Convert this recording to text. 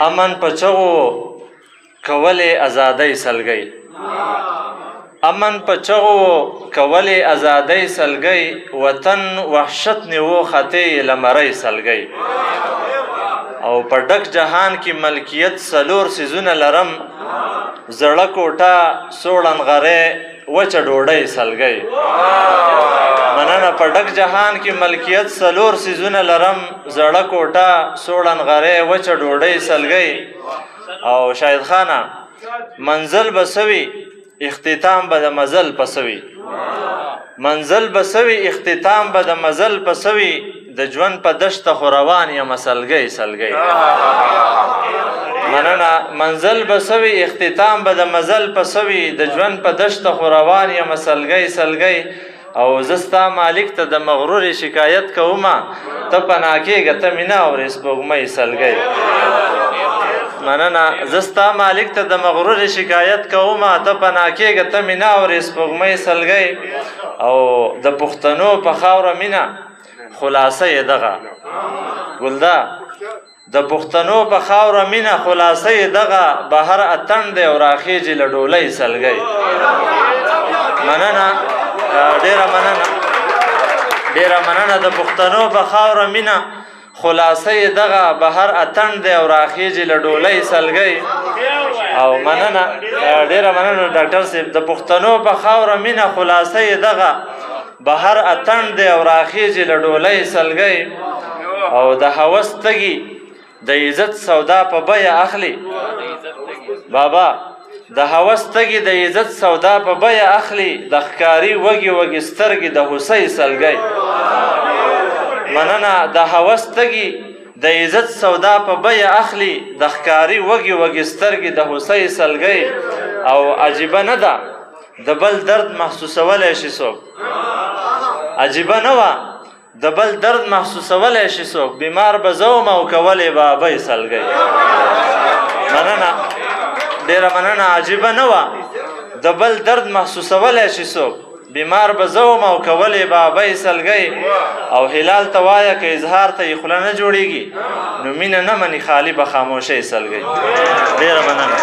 امن په چغو کولې ازادۍ سلګۍ امن په چغو کولې ازادۍ سلګۍ وطن وحشت نیو خطې لمرۍ سلګۍ او په ډک جهان کې ملکیت سلور سیزونه لرم زړه کوټه سوړن غره وچه ډوډۍ سلګۍ مننه په ډک جهان کې ملکیت سلور سیزونه لرم زړه کوټه سوړن غره وچه ډوډۍ سلګۍ او شاهد خانه منزل بسوي اختتام به د مزل پسوي منزل بسوي اختتام به د مزل پسوي د ژوند په دشته خو روان یم سلګۍ سلګۍ مننه منزل بسوي اختتام به د مزل پسوي د ژوند په دشته خو روان یم سلګۍ سلګۍ او زستا مالک ته د مغرور شکایت کومه ته پناه کېږه ته مې نه اورې سپوږمۍ سلګۍ مننه زستا مالک ته د مغرور شکایت کومه ته پناه کېږه ته مې نه اورې سپوږمۍ سلګۍ او د پښتنو په خاوره مینه خلاصه یې دغه ګلدا د پښتنو په خاوره مینه خلاصه یې دغه بهر اتڼ دی او راخیږي له ډولۍ سلګۍ مننه ډېره مننه د پښتنو په خاوره مینه خلاصه یې دغه بهر اتڼ دی او راخیږي له ډولۍ سلګۍ او مننه ډېره مننه ډاکټر صاحب د پښتنو په خاوره مینه خلاصه یې دغه بهر اتڼ دی او راخیږي له ډولۍ سلګۍ او د هوس تږي د عزت سودا په بیه اخلي بابا د هوس تږي د عزت سودا په بیه اخلي د ښکاري وږي وږي سترګې د هوسۍ سلګۍ مننه د هوس تږي د عزت سودا په بیه اخلي د ښکاري وږي وږي سترګې د هوسۍ سلګۍ او عجیبه نه ده د بل درد محسوسولی شي څوک عجیبه نه وه د بل درد محسوسولی شي څوک بیمار به زه وم او کولې به ابۍ سلګۍ مننه ډېره مننه عجیبه نه وه د بل درد محسوسولی شي څوک بیمار به زه وم او کولې به ابۍ سلګۍ او هلال ته وایه که اظهار ته یې خوله نه جوړېږي نو مینه نه مني خالي به خاموشۍ سلګۍ ډېره مننه